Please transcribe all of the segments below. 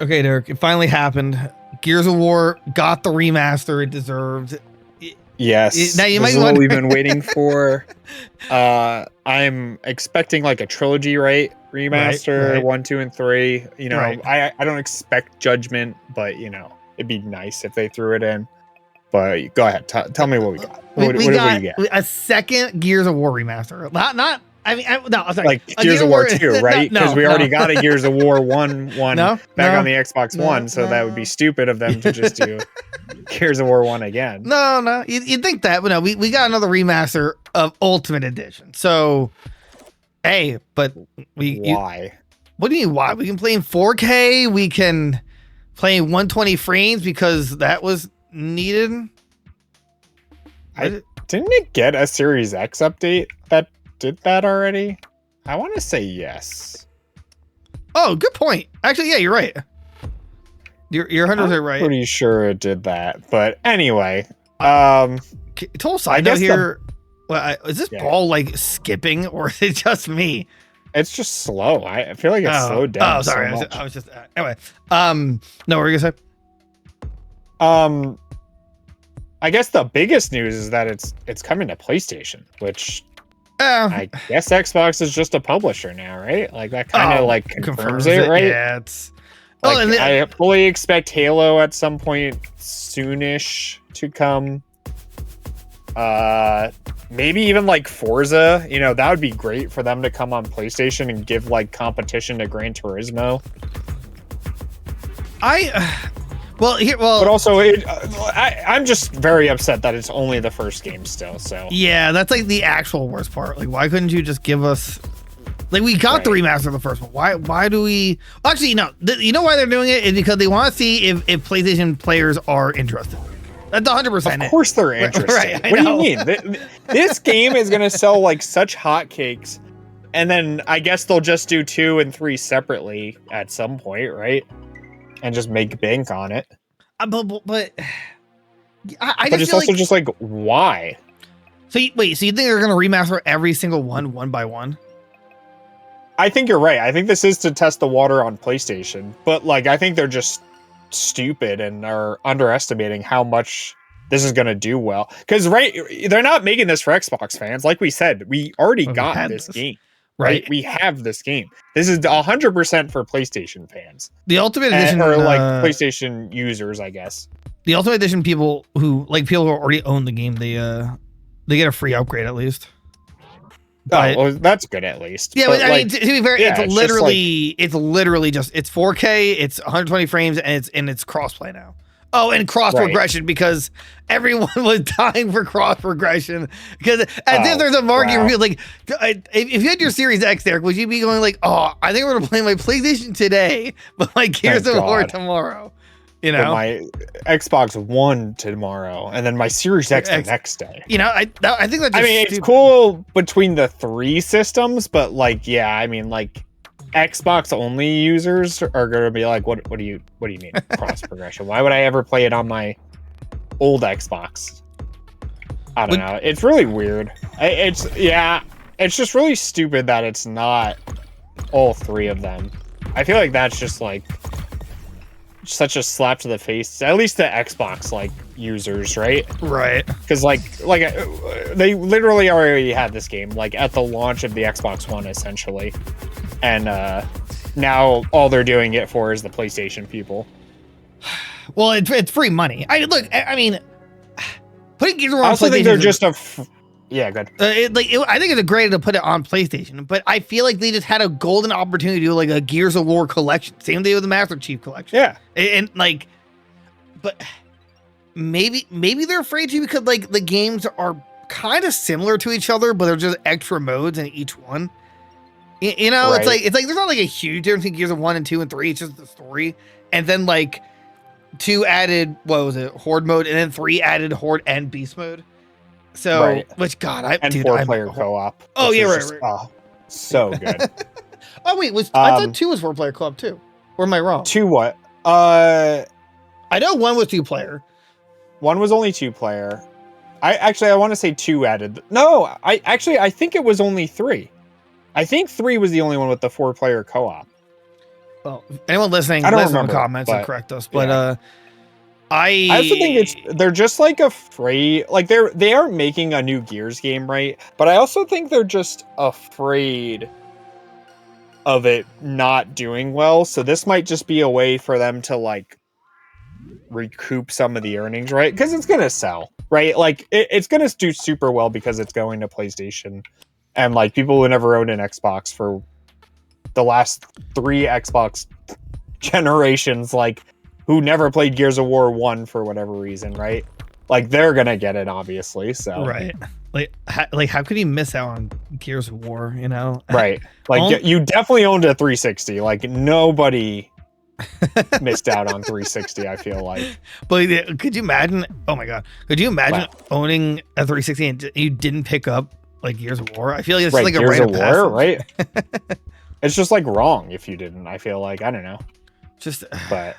Okay, Derek, it finally happened. Gears of War got the remaster it deserved. Yes, Now you this might is what want we've been waiting for. I'm expecting like a trilogy, right? Remaster, right. 1, 2, and 3. You know, Right. I don't expect Judgment, but you know, it'd be nice if they threw it in. But go ahead, tell me what we got. We What got do you get? a second Gears of War remaster. Not. I mean, no. I'm sorry. Like Gears of War 2, right? Because we already got a Gears of War 1 back on the Xbox One, so that would be stupid of them to just do Gears of War 1 again. No. You'd think that, but no. We got another remaster of Ultimate Edition. So, hey, but why? What do you mean why? We can play in 4K. We can play in 120 frames because that was needed. Didn't it get a Series X update that did that already? I want to say yes. Oh, good point. Actually, yeah, you're right. You're 100% right. Pretty sure it did that. But anyway, total side note here. Is this ball like skipping, or is it just me? It's just slow. I feel like it's slowed down. Oh, sorry. So I was just anyway. No, what were you gonna say? I guess the biggest news is that it's coming to PlayStation, which I guess Xbox is just a publisher now, right? Like that kind of like confirms it, right? Yeah, it's. Like, I fully expect Halo at some point soonish to come. Maybe even like Forza, you know, that would be great for them to come on PlayStation and give like competition to Gran Turismo. But also I'm just very upset that it's only the first game still. So yeah, that's like the actual worst part. Like, why couldn't you just give us? Like, we got the remaster of the first one. Why do we? Actually, no. You know why they're doing it is because they want to see if PlayStation players are interested. That's 100%. Of course they're interested. Right, what do you mean? This game is going to sell like such hotcakes, and then I guess they'll just do 2 and 3 separately at some point, right? And just make bank on it. But it's also just like, why? So you think they're going to remaster every single one by one? I think you're right. I think this is to test the water on PlayStation, but like I think they're just stupid and are underestimating how much this is going to do well. Because they're not making this for Xbox fans. Like we said, we already got this game. Right? We have this game. This is 100% for PlayStation fans. The Ultimate Edition, or like PlayStation users, I guess. The Ultimate Edition people who already own the game, they get a free upgrade at least. But, well, that's good at least. Yeah, but I mean, to be fair, it's literally just 4K, it's 120 frames, and it's crossplay now. Oh, and cross progression because everyone was dying for cross progression because as if there's a market review. Like, if you had your Series X, Derek, would you be going like, "Oh, I think we're gonna play my PlayStation today, but my Gears of War tomorrow"? You know, my Xbox One tomorrow, and then my Series X the next day. You know, I think that's. I mean, it's cool between the 3 systems, but like, yeah, I mean, like. Xbox only users are going to be like, what do you mean cross progression? Why would I ever play it on my old Xbox? I don't know. It's really weird. It's just really stupid that it's not all 3 of them. I feel like that's just like such a slap to the face, at least the Xbox like users, right? Right. Because like they literally already had this game like at the launch of the Xbox One essentially. And now all they're doing it for is the PlayStation people. Well, it's free money. I mean, putting Gears of War on PlayStation. I also think they're just yeah, good. I think it's a great idea to put it on PlayStation, but I feel like they just had a golden opportunity to do like a Gears of War collection. Same thing with the Master Chief collection. Yeah, and like, but maybe they're afraid to because like the games are kind of similar to each other, but they're just extra modes in each one. You know, it's like there's not like a huge difference between Gears of 1 and 2 and 3. It's just the story, and then like 2 added Horde mode, and then 3 added Horde and Beast mode. So, which God, 4-player co-op. Oh yeah, right. Oh, so good. Oh wait, I thought 2 was 4-player co-op too? Or am I wrong? 2 what? I know 1 was 2-player. 1 was only 2-player. I want to say 2 added. No, I think it was only 3. I think 3 was the only one with the 4-player co-op. Well, anyone listening, I don't let us know in the remember, comments and but, correct us. But yeah. I I also think they're just like afraid, like they aren't making a new Gears game, right? But I also think they're just afraid of it not doing well. So this might just be a way for them to like recoup some of the earnings, right? Because it's gonna sell, right? Like it's gonna do super well because it's going to PlayStation, and like people who never owned an Xbox for the last 3 Xbox generations, like who never played Gears of War 1 for whatever reason, right? Like they're gonna get it, obviously. So right, like how could you miss out on Gears of War? You know, right, like you definitely owned a 360. Like nobody missed out on 360. I feel like. But could you imagine? Oh my god, could you imagine owning a 360 and you didn't pick up like Gears of War? I feel like it's like a Gears rite of of War, passage. right? It's just like wrong if you didn't. I feel like I don't know. Just, but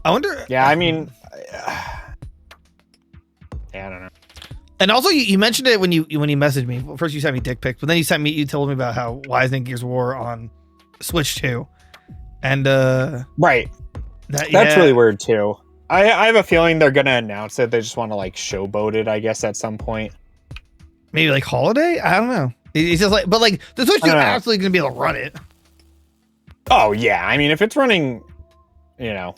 I wonder. Yeah, I mean, yeah, I don't know. And also, you mentioned it when you messaged me. Well, first, you sent me dick pics, but then you told me about how why isn't Gears of War on Switch 2? And right, that's really weird too. I have a feeling they're gonna announce it. They just want to like showboat it, I guess, at some point. Maybe like holiday. I don't know. It's just like, but like the Switch 2 is absolutely gonna be able to run it. Oh yeah, I mean, if it's running, you know,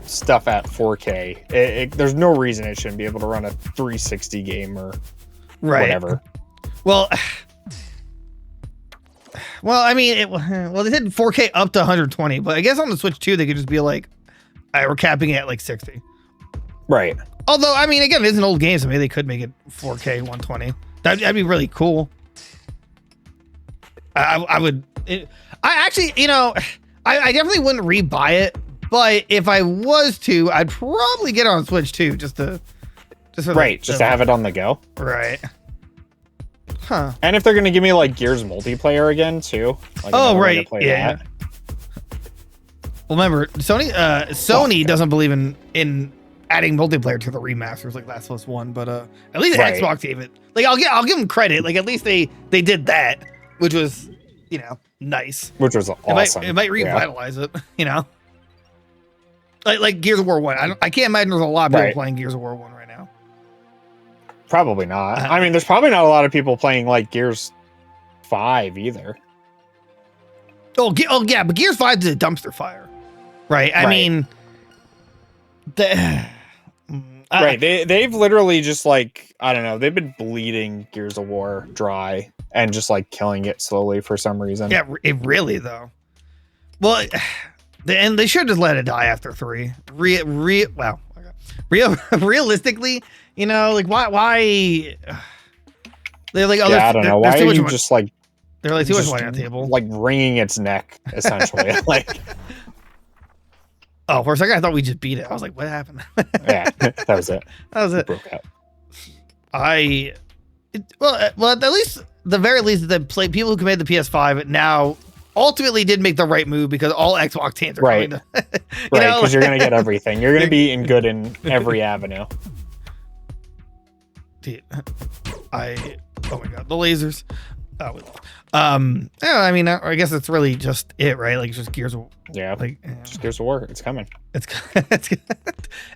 stuff at 4K, there's no reason it shouldn't be able to run a 360 game or whatever. Well, I mean, they said 4K up to 120, but I guess on the Switch 2 they could just be like, all right, we're capping it at like 60. Right. Although, I mean, again, it is an old game, so maybe they could make it 4K 120. That'd be really cool. I would. I actually, you know, I definitely wouldn't rebuy it, but if I was to, I'd probably get it on Switch too, just to have it on the go. Right. Huh. And if they're gonna give me like Gears multiplayer again too. Like, right. Yeah. Well, remember, Sony doesn't believe in adding multiplayer to the remasters like Last of Us 1, but at least Xbox gave it. Like I'll give them credit. Like at least they did that, which was, you know, nice. Which was awesome. It might revitalize it, you know. Like Gears of War 1. I can't imagine there's a lot of people playing Gears of War 1 right now. Probably not. I mean, there's probably not a lot of people playing like Gears 5 either. Oh yeah, but Gears 5 is a dumpster fire. Right. I mean, right. They've literally just like, I don't know, they've been bleeding Gears of War dry and just like killing it slowly for some reason. Yeah, it really though. Well, and they should just let it die after 3. Realistically, you know, like why they're like, I don't know. Why are you just like, they're like too much money on the table, like wringing its neck essentially. Like, oh, for a second I thought we just beat it. I was like, what happened? Yeah, that was it. It broke out. Well, at least the very least, the people who made the PS5 now ultimately did make the right move, because all Xbox fans are going to, because you're going to get everything. You're going to be in good in every avenue. Dude, oh my god, the lasers. I mean, I guess it's really just it, right? Like, it's just Gears of just Gears of War. It's coming. It's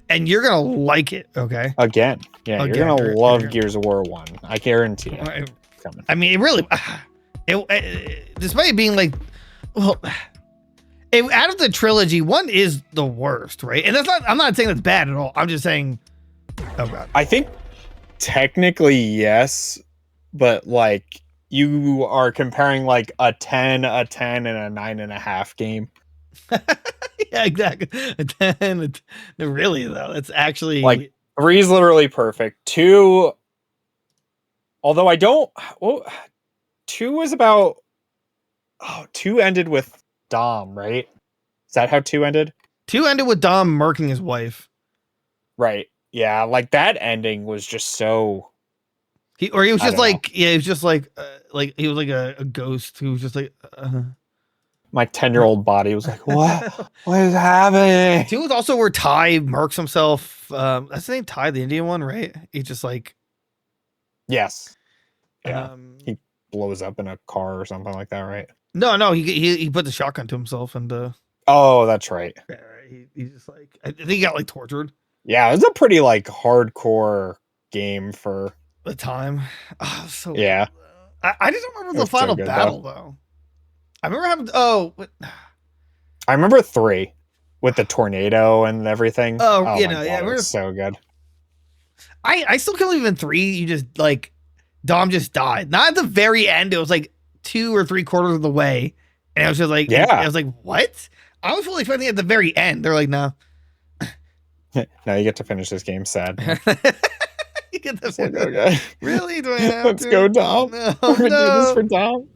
and you're gonna like it, okay? Again, you're gonna love Gears of War 1. I guarantee it. It's coming. I mean, it really, despite being like, well, out of the trilogy, 1 is the worst, right? And that's not. I'm not saying that's bad at all. I'm just saying. Oh god. I think technically yes, but like, you are comparing like a 10, and a 9.5 game. Yeah, exactly. A 10. Really though, it's actually like 3 is literally perfect. 2, although I don't. Well, 2 was about. 2 ended with Dom, right? Is that how 2 ended? 2 ended with Dom murking his wife. Right. Yeah, like that ending was just so. He was just like, he was just like he was like a ghost who was just like. My 10-year-old body was like, what? What is happening? 2 was also where Ty murks himself. That's the name, Ty, the Indian one, right? He just like. Yes. Yeah. He blows up in a car or something like that, right? No, he put the shotgun to himself and Oh, that's right. yeah, he just like I think he got like tortured Yeah, it was a pretty like hardcore game for the time. Oh, so yeah. cool, though. I just don't It remember the was so final good battle though. though. I remember having what, I remember 3 with the tornado and everything. oh Oh you my know, yeah, I god, it was remember so good. I still can't believe in 3 you just like Dom just died. Not at the very end, it was like 2 or 3 quarters of the way. And I was just like I Yeah. was like, what? I was fully expecting at the very end. They're like, no. Now you get to finish this game sad. Now. You get the It's like, okay. really? Do I have Let's to? go, Dom. No, We're gonna do this no. for Dom.